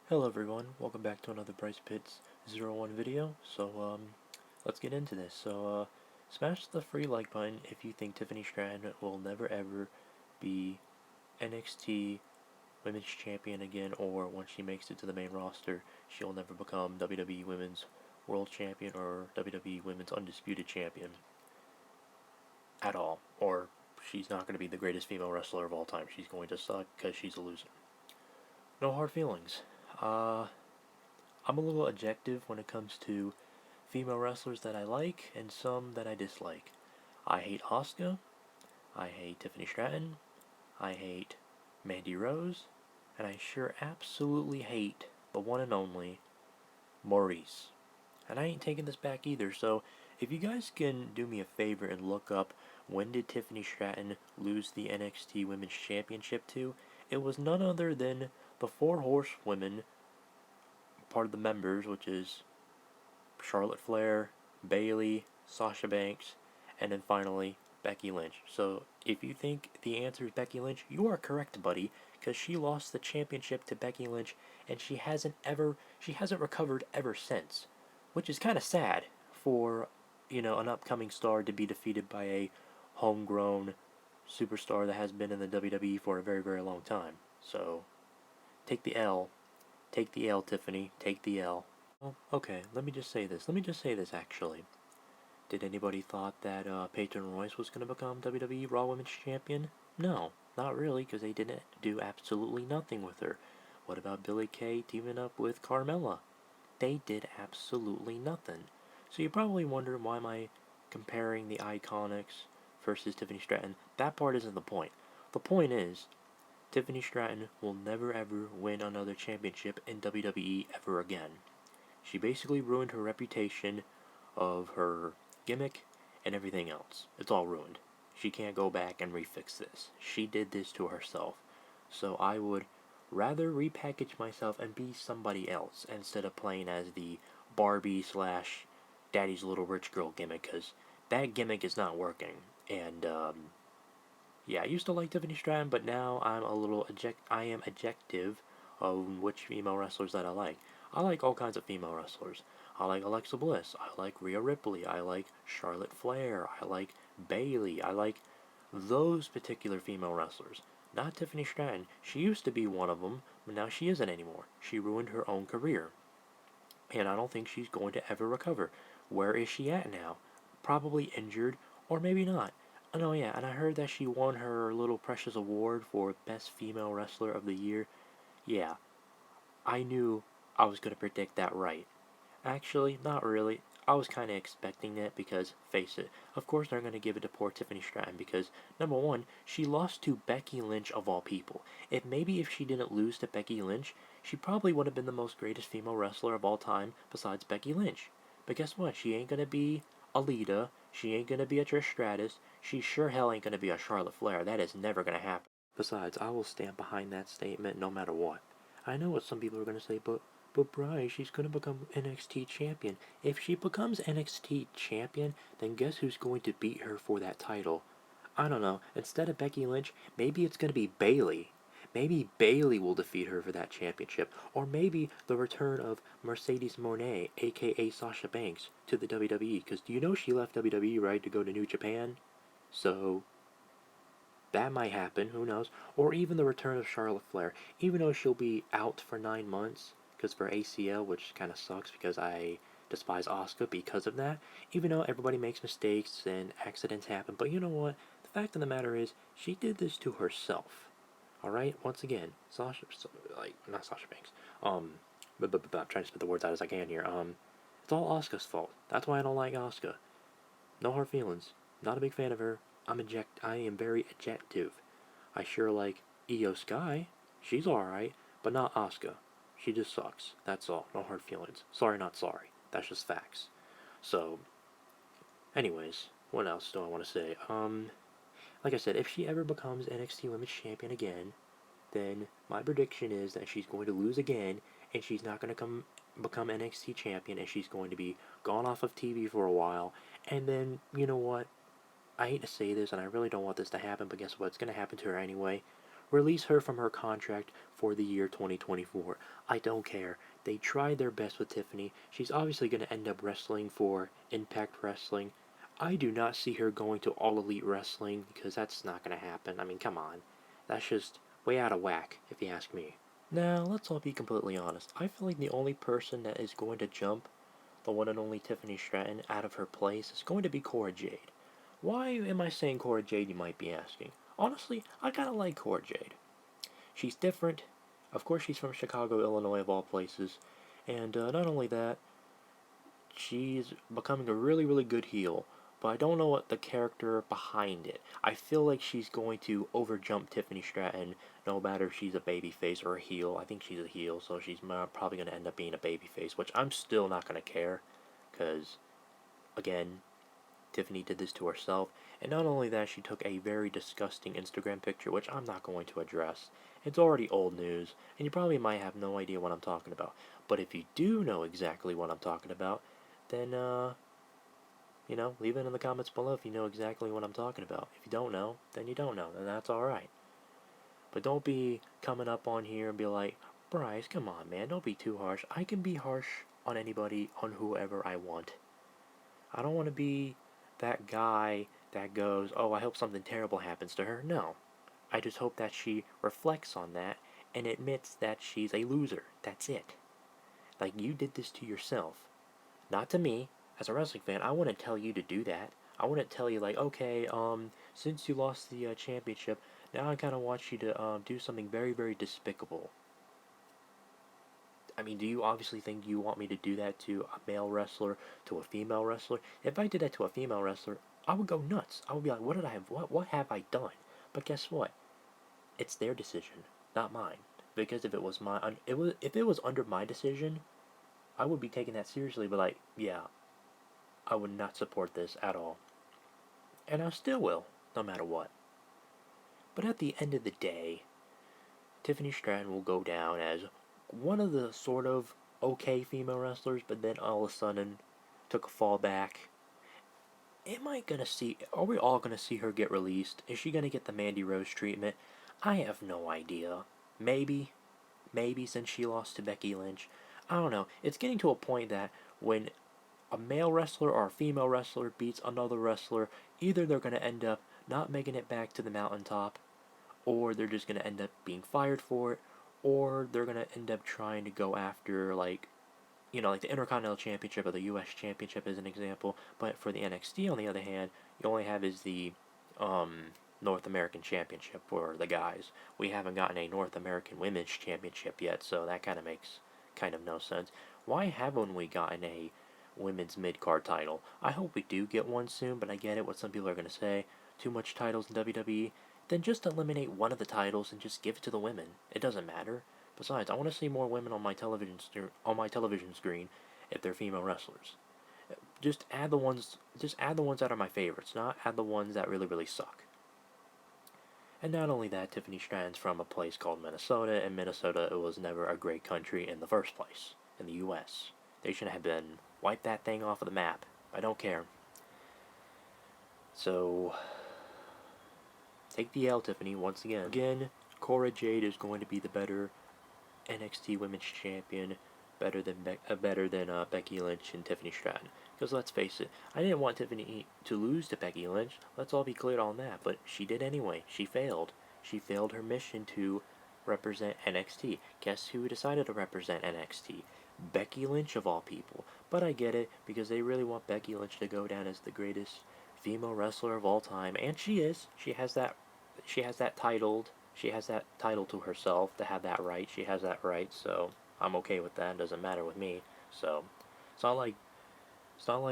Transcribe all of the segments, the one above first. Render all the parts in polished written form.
Hello everyone, welcome back to another Bryce Pitts 01 video. Let's get into this. Smash the free like button if you think Tiffany Stratton will never ever be NXT Women's Champion again, or when she makes it to the main roster, she'll never become WWE Women's World Champion or WWE Women's Undisputed Champion at all. Or she's not going to be the greatest female wrestler of all time. She's going to suck because she's a loser. No hard feelings. I'm a little objective when it comes to female wrestlers that I like and some that I dislike. I hate Asuka, I hate Tiffany Stratton, I hate Mandy Rose, and I sure absolutely hate the one and only Maurice. And I ain't taking this back either, so if you guys can do me a favor and look up when did Tiffany Stratton lose the NXT Women's Championship to, it was none other than the Four Horsewomen, part of the members, which is Charlotte Flair, Bayley, Sasha Banks, and then finally Becky Lynch. So if you think the answer is Becky Lynch, you are correct, buddy, because she lost the championship to Becky Lynch and she hasn't recovered ever since, which is kind of sad for, an upcoming star to be defeated by a homegrown superstar that has been in the WWE for a very, very long time. So take the L. Take the L, Tiffany. Take the L. Well, okay, let me just say this. Let me just say this, actually. Did anybody thought that Peyton Royce was going to become WWE Raw Women's Champion? No, not really, because they didn't do absolutely nothing with her. What about Billie Kay teaming up with Carmella? They did absolutely nothing. So you probably wonder why am I comparing the Iconics versus Tiffany Stratton. That part isn't the point. The point is, Tiffany Stratton will never ever win another championship in WWE ever again. She basically ruined her reputation of her gimmick and everything else. It's all ruined. She can't go back and refix this. She did this to herself. So I would rather repackage myself and be somebody else instead of playing as the Barbie slash Daddy's Little Rich Girl gimmick, because that gimmick is not working. And yeah, I used to like Tiffany Stratton, but now I am objective of which female wrestlers that I like. I like all kinds of female wrestlers. I like Alexa Bliss. I like Rhea Ripley. I like Charlotte Flair. I like Bayley. I like those particular female wrestlers. Not Tiffany Stratton. She used to be one of them, but now she isn't anymore. She ruined her own career. And I don't think she's going to ever recover. Where is she at now? Probably injured, or maybe not. Oh yeah, and I heard that she won her little precious award for Best Female Wrestler of the Year. Yeah, I knew I was going to predict that right. Actually, not really. I was kind of expecting it because, face it, of course they're going to give it to poor Tiffany Stratton because, number one, she lost to Becky Lynch of all people. If she didn't lose to Becky Lynch, she probably would have been the most greatest female wrestler of all time besides Becky Lynch. But guess what? She ain't going to be a Lita. She ain't going to be a Trish Stratus. She sure hell ain't going to be a Charlotte Flair. That is never going to happen. Besides, I will stand behind that statement no matter what. I know what some people are going to say, but Bryce, she's going to become NXT champion. If she becomes NXT champion, then guess who's going to beat her for that title? I don't know. Instead of Becky Lynch, maybe it's going to be Bayley. Maybe Bayley will defeat her for that championship. Or maybe the return of Mercedes Moné, aka Sasha Banks, to the WWE. Because do you know she left WWE, right, to go to New Japan? So that might happen, who knows? Or even the return of Charlotte Flair, even though she'll be out for 9 months, because for ACL, which kind of sucks because I despise Asuka because of that. Even though everybody makes mistakes and accidents happen, but you know what? The fact of the matter is, she did this to herself. All right. Once again, not Sasha Banks. I'm trying to spit the words out as I can here. It's all Asuka's fault. That's why I don't like Asuka. No hard feelings. Not a big fan of her. I am very objective. I sure like Io Sky. She's alright, but not Asuka. She just sucks. That's all. No hard feelings. Sorry, not sorry. That's just facts. So, anyways, what else do I want to say? Like I said, if she ever becomes NXT Women's Champion again, then my prediction is that she's going to lose again, and she's not going to become NXT Champion, and she's going to be gone off of TV for a while, and then, you know what? I hate to say this, and I really don't want this to happen, but guess what? It's going to happen to her anyway. Release her from her contract for the year 2024. I don't care. They tried their best with Tiffany. She's obviously going to end up wrestling for Impact Wrestling. I do not see her going to All Elite Wrestling because that's not going to happen. I mean, come on. That's just way out of whack, if you ask me. Now, let's all be completely honest. I feel like the only person that is going to jump the one and only Tiffany Stratton out of her place is going to be Cora Jade. Why am I saying Cora Jade, you might be asking? Honestly, I kind of like Cora Jade. She's different. Of course, she's from Chicago, Illinois, of all places. And not only that, she's becoming a really, really good heel. But I don't know what the character behind it. I feel like she's going to overjump Tiffany Stratton, no matter if she's a babyface or a heel. I think she's a heel, so she's probably going to end up being a babyface, which I'm still not going to care. Because, again, Tiffany did this to herself, and not only that, she took a very disgusting Instagram picture, which I'm not going to address. It's already old news, and you probably might have no idea what I'm talking about. But if you do know exactly what I'm talking about, then, leave it in the comments below if you know exactly what I'm talking about. If you don't know, then you don't know, and that's alright. But don't be coming up on here and be like, Bryce, come on, man, don't be too harsh. I can be harsh on anybody, on whoever I want. I don't want to be that guy that goes, oh, I hope something terrible happens to her. No. I just hope that she reflects on that and admits that she's a loser. That's it. Like, you did this to yourself. Not to me. As a wrestling fan, I wouldn't tell you to do that. I wouldn't tell you, like, okay, since you lost the championship, now I kind of want you to do something very, very despicable. I mean, do you obviously think you want me to do that to a male wrestler, to a female wrestler? If I did that to a female wrestler, I would go nuts. I would be like, what did I have? What have I done? But guess what? It's their decision, not mine. Because if it was if it was under my decision, I would be taking that seriously. But like, yeah, I would not support this at all, and I still will, no matter what. But at the end of the day, Tiffany Stratton will go down as one of the sort of okay female wrestlers, but then all of a sudden took a fall back. Are we all gonna see her get released? Is she gonna get the Mandy Rose treatment? I have no idea. Maybe, since she lost to Becky Lynch. I don't know. It's getting to a point that when a male wrestler or a female wrestler beats another wrestler, either they're gonna end up not making it back to the mountaintop, or they're just going to end up being fired for it, or they're going to end up trying to go after, like the Intercontinental Championship or the U.S. Championship as an example. But for the NXT, on the other hand, you only have is the North American Championship for the guys. We haven't gotten a North American Women's Championship yet, so that kind of makes kind of no sense. Why haven't we gotten a women's mid-card title? I hope we do get one soon, but I get it what some people are going to say. Too much titles in WWE. Then just eliminate one of the titles and just give it to the women. It doesn't matter. Besides, I want to see more women on my television screen if they're female wrestlers. Just add the ones that are my favorites, not add the ones that really, really suck. And not only that, Tiffany Stratton's from a place called Minnesota, and Minnesota was never a great country in the first place, in the U.S. They should have been wiped that thing off of the map. I don't care. So, take the L, Tiffany, once again. Again, Cora Jade is going to be the better NXT Women's Champion, better than Becky Lynch and Tiffany Stratton. Because let's face it, I didn't want Tiffany to lose to Becky Lynch. Let's all be clear on that. But she did anyway. She failed. She failed her mission to represent NXT. Guess who decided to represent NXT? Becky Lynch, of all people. But I get it, because they really want Becky Lynch to go down as the greatest female wrestler of all time. And she is. She has that title to herself to have that right. She has that right, so I'm okay with that. It doesn't matter with me. So it's not like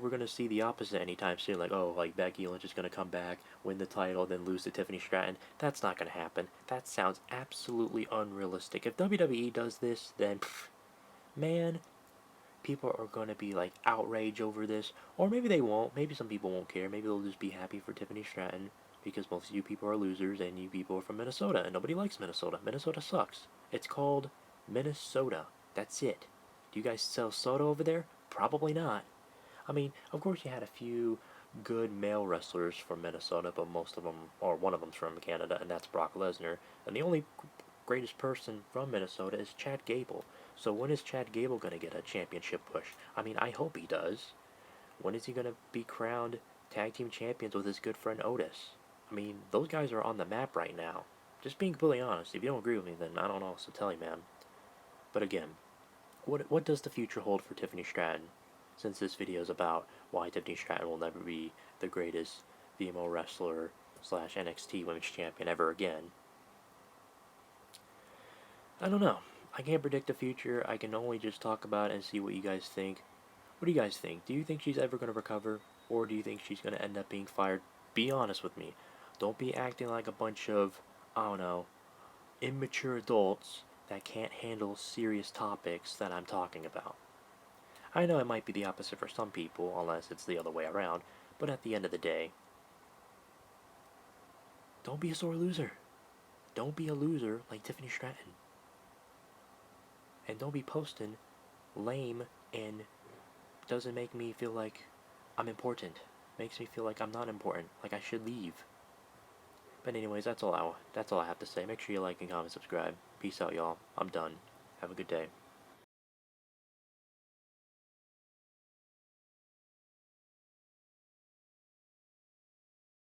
we're gonna see the opposite anytime soon. Like, oh, like Becky Lynch is gonna come back, win the title, then lose to Tiffany Stratton. That's not gonna happen. That sounds absolutely unrealistic. If WWE does this, then man, people are gonna be like outraged over this, or maybe they won't. Maybe some people won't care. Maybe they'll just be happy for Tiffany Stratton. Because most of you people are losers, and you people are from Minnesota, and nobody likes Minnesota. Minnesota sucks. It's called Minnesota. That's it. Do you guys sell soda over there? Probably not. I mean, of course you had a few good male wrestlers from Minnesota, but most of them, or one of them's from Canada, and that's Brock Lesnar. And the only greatest person from Minnesota is Chad Gable. So when is Chad Gable going to get a championship push? I mean, I hope he does. When is he going to be crowned tag team champions with his good friend Otis? I mean, those guys are on the map right now. Just being completely honest. If you don't agree with me, then I don't know what to tell you, man. But again, what does the future hold for Tiffany Stratton? Since this video is about why Tiffany Stratton will never be the greatest female wrestler slash NXT Women's Champion ever again. I don't know. I can't predict the future. I can only just talk about it and see what you guys think. What do you guys think? Do you think she's ever going to recover? Or do you think she's going to end up being fired? Be honest with me. Don't be acting like a bunch of, I don't know, immature adults that can't handle serious topics that I'm talking about. I know it might be the opposite for some people, unless it's the other way around, but at the end of the day, don't be a sore loser. Don't be a loser like Tiffany Stratton. And don't be posting lame and doesn't make me feel like I'm important. Makes me feel like I'm not important, like I should leave. But anyways, that's all I have to say. Make sure you like and comment, subscribe. Peace out, y'all. I'm done. Have a good day.